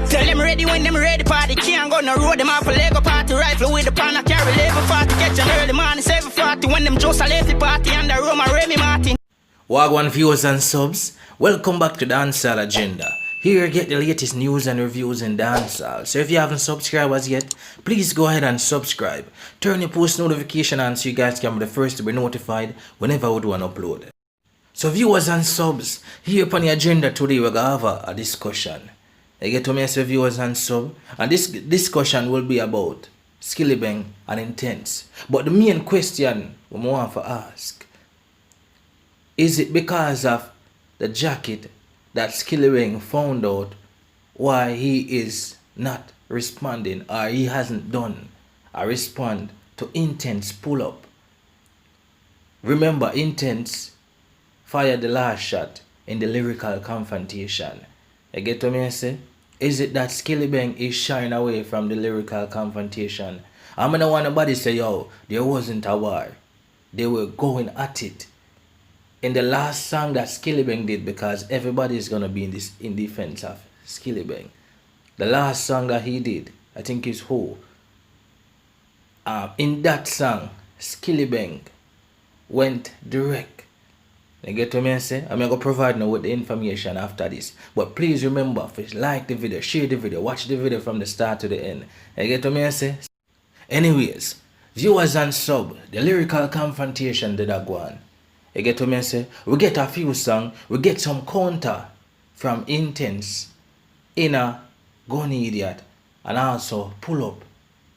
Tell them ready when them ready, party can't go no road. Them off a Lego party, rifle with the pan, I carry level 40. Catch an early morning, 7:40. When them just a lately party, and the room a Remy Martin. Wagwan viewers and subs, welcome back to Dancehall Agenda. Here you get the latest news and reviews in dancehall. So if you haven't subscribed as yet, please go ahead and subscribe. Turn your post notification on so you guys can be the first to be notified whenever we do an upload. So viewers and subs, here upon the agenda today we're going to have a discussion. You get to me as viewers and subs, and this discussion will be about Skillibeng and Intence. But the main question we want to ask, is it because of the jacket that Skillibeng found out why he is not responding, or he hasn't done a response to Intence Pull Up? Remember, Intence fired the last shot in the lyrical confrontation. You get what I say? Is it that Skillibeng is shying away from the lyrical confrontation? I'm gonna want nobody say, yo, there wasn't a war. They were going at it. In the last song that Skillibeng did, because everybody is gonna be in defense of Skillibeng. The last song that he did, I think is Who. In that song, Skillibeng went direct. You get what I say? I'm going to provide now with the information after this. But please remember, if you like the video, share the video, watch the video from the start to the end. You get what I say? Anyways, viewers and sub, the lyrical confrontation did that go on. You get what I say? We get a few songs, we get some counter from Intence, Gun Eediat, and also Pull Up.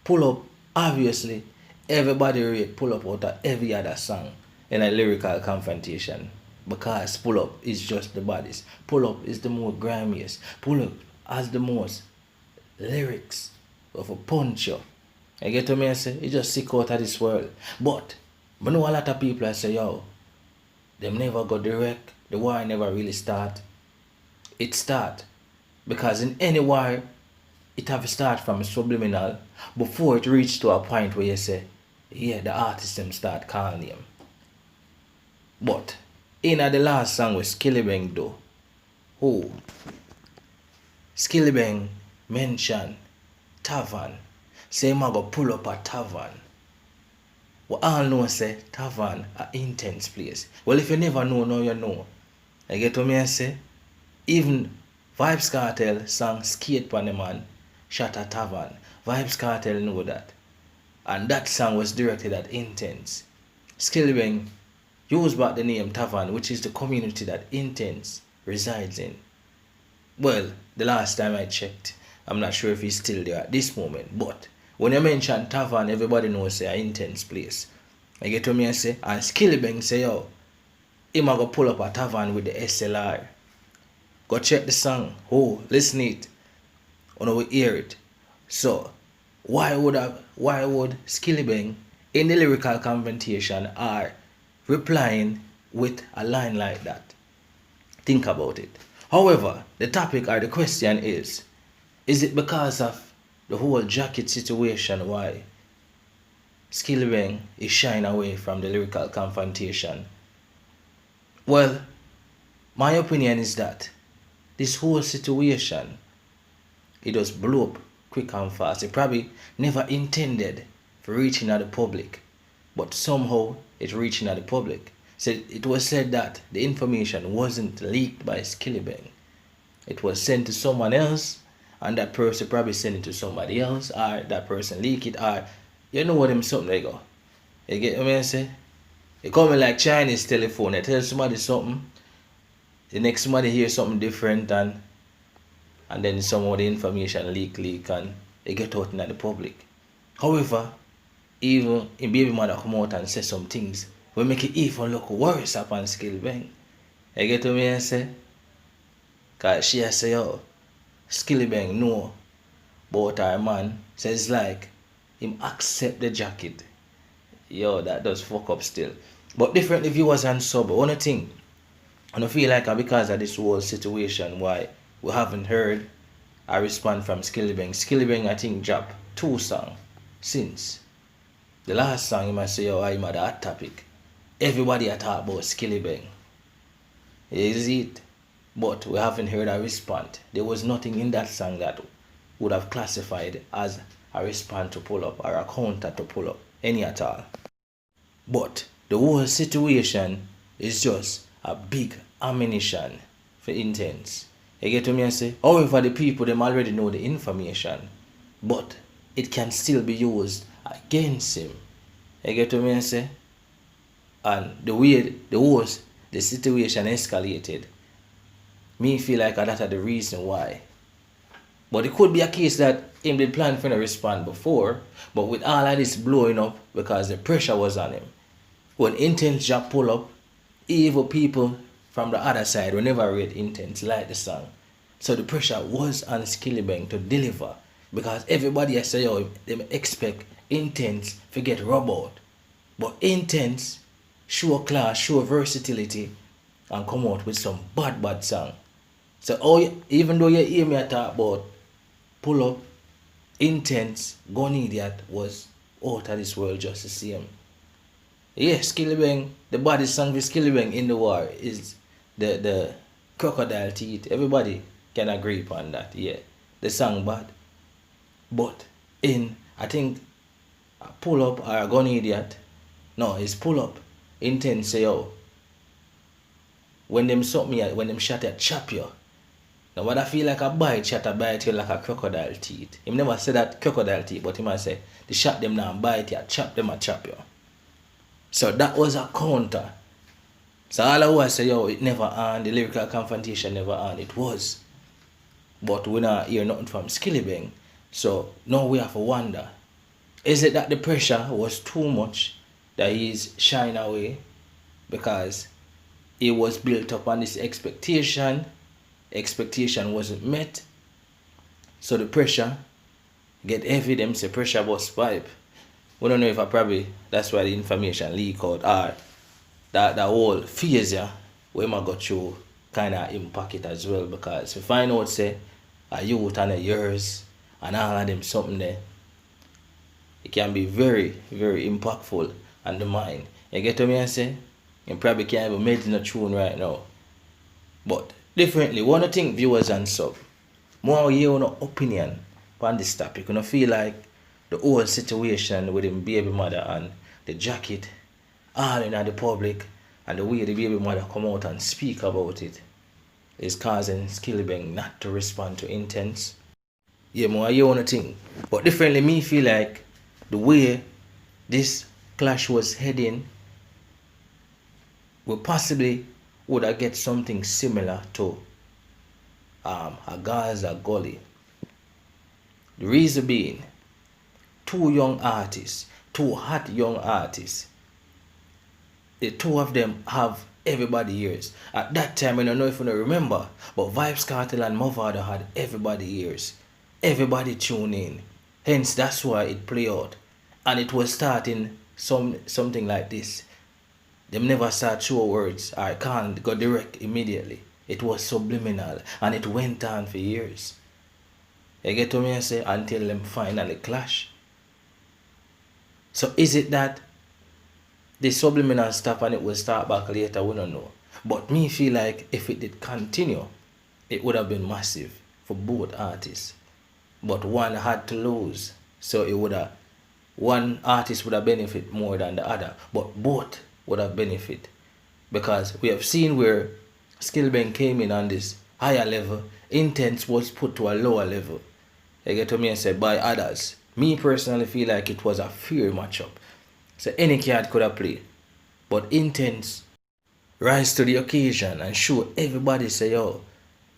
Pull Up, obviously, everybody rate Pull Up out of every other song in a lyrical confrontation, because Pull Up is just the baddest. Pull Up is the more grimiest. Pull Up has the most lyrics of a punch up. You get what I say? It's just sick out of this world. But I know a lot of people say, yo, them never go direct. The war never really start. It start because in any war, it have to start from a subliminal before it reach to a point where you say, yeah, the artist them start calling him. But in the last song with Skillibeng though, who Skillibeng mentioned tavern, say him go pull up a tavern. We all know say tavern a intense place. Well, if you never know, now you know. You get what I say? Even Vybz Kartel sang Skate Pon the Man shot a tavern. Vybz Kartel know that. And that song was directed at Intence. Skillibeng used back the name Tavern, which is the community that Intence resides in. Well, the last time I checked, I'm not sure if he's still there at this moment, but when you mention Tavern, everybody knows say an Intence place. I get to me and say, and Skillibeng say, yo, him a go pull up a tavern with the SLR. Go check the song. Oh, listen it. When we hear it. So, why would Skillibeng in the lyrical confrontation are replying with a line like that? Think about it. However, the topic or the question is it because of the whole jacket situation why Skillibeng is shying away from the lyrical confrontation? Well, my opinion is that this whole situation, it just blew up quick and fast. It probably never intended for reaching out the public, but somehow it reaching out the public. So it was said that the information wasn't leaked by Skillibeng. It was sent to someone else, and that person probably sent it to somebody else, or that person leak it, or you know what them something they go. You get what I say? It coming like Chinese telephone. They tell somebody something, the next somebody hears something different, and then some of the information leak, and it get out in the public. However, even in baby mother come out and say some things will make it even look worse upon Skillibeng. You get what I say? Cause she say, yo, Skillibeng know about her man. So it's like him accept the jacket. Yo, that does fuck up still. But different viewers and sub, one thing, and I feel like because of this whole situation why we haven't heard a response from Skillibeng. Skillibeng I think dropped 2 songs since. The last song you might say, yo, I'm at that topic. Everybody a talk about Skillibeng. Is it? But we haven't heard a response. There was nothing in that song that would have classified as a response to Pull Up or a counter to Pull Up, any at all. But the whole situation is just a big ammunition for Intence. You get what me I say? However, the people them already know the information, but it can still be used against him. You get what me I say? And the way the situation escalated, me feel like that's the reason why. But it could be a case that him did plan for a respond before, but with all of this blowing up because the pressure was on him. When Intence just pull up, evil people from the other side will never rate Intence like the song. So the pressure was on Skillibeng to deliver because everybody I say, yo, they expect Intence to get rubbed out. But Intence show class, show versatility and come out with some bad song. So even though you hear me talk about Pull Up, Intence Gun Eediat was out of this world just the same. Yeah, Skillibeng, the baddest song with Skillibeng in the war is the Crocodile Teeth. Everybody can agree upon that, yeah. The song bad. But I think Pull Up or Gun Eediat, no, it's Pull Up. Intence say, yo, when them shot at chop you. Now what I feel like a bite shot a bite you like a crocodile teeth. He never said that crocodile teeth, but he might say, they shot them now and bite you, chop them and chop you. So that was a counter. So all I was say, yo, it never on, the lyrical confrontation never on. It was. But we not hear nothing from Skillibeng. So now we have to wonder, is it that the pressure was too much that he's shying away because it was built up on this expectation wasn't met, so the pressure get heavy, them say pressure bust pipe. We don't know if that's why the information leak out or that whole phase where I got you kind of impact it as well, because we find out say a youth and a years and all of them something there, it can be very, very impactful on the mind. You get what me I say? You probably can't even make a tune right now. But differently, one thing viewers and sub, more you know opinion on this topic. You know, feel like the whole situation with him baby mother and the jacket all in the public and the way the baby mother come out and speak about it is causing Skillibeng not to respond to Intence. Yeah, more you wanna think. But differently, me feel like the way this clash was heading, we possibly would have get something similar to a Gaza Gully. The reason being, two young artists, two hot young artists, the two of them have everybody ears. At that time, I don't know if you remember, but Vybz Kartel and Mavado had everybody ears. Everybody tune in. Hence, that's why it played out. And it was starting something like this. Them never start show words. I can't go direct immediately. It was subliminal and it went on for years. You get what me I say? Until them finally clash. So is it that the subliminal stuff and it will start back later? We don't know. But me feel like if it did continue, it would have been massive for both artists. But one had to lose. So it would have, one artist would have benefit more than the other. But both would have benefit, because we have seen where Skillibeng came in on this higher level, Intence was put to a lower level. You get to me and say by others. Me personally feel like it was a fair matchup. So any card could have played. But Intence rise to the occasion and show everybody say, yo,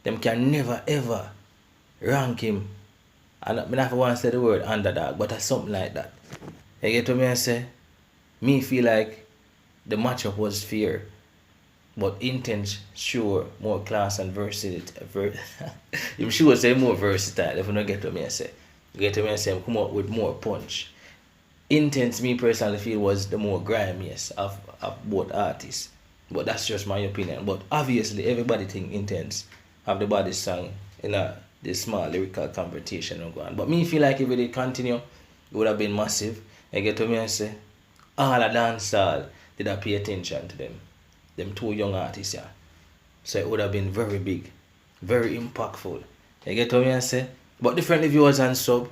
them can never ever rank him. And I don't want to say the word underdog, but that's something like that. You get to me and say, me feel like the matchup was fair, but Intence sure more class and versatility. I'm sure say more versatile if you don't get to me and say. You get to me and say come out with more punch. Intence, me personally feel, was the more grimiest of both artists. But that's just my opinion. But obviously everybody think Intence have the baddest song in this small lyrical competition going on. But me feel like if it did continue, it would have been massive. You get to me and say all the dancehall did I pay attention to them two young artists, yeah. So it would have been very big, very impactful. You get what me I say? But different viewers and sub,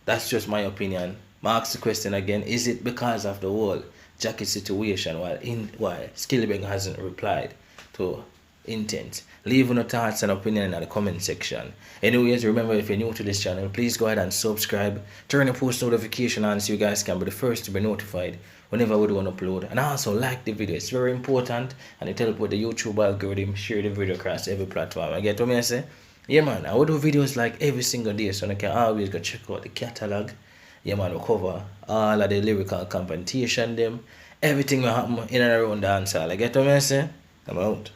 that's just my opinion. I ask the question again, is it because of the whole Jackie situation while Skillibeng hasn't replied to Intence? Leave your thoughts and opinion in the comment section. Anyways, remember, if you're new to this channel, please go ahead and subscribe. Turn the post notification on so you guys can be the first to be notified whenever we do an upload. And also like the video, it's very important, and it helps with the YouTube algorithm. Share the video across every platform. I get what I say? Yeah man, I will do videos like every single day, so you can always go check out the catalog. Yeah man, we cover all of the lyrical competition them, everything will happen in and around dancehall. I get what I say? I'm out.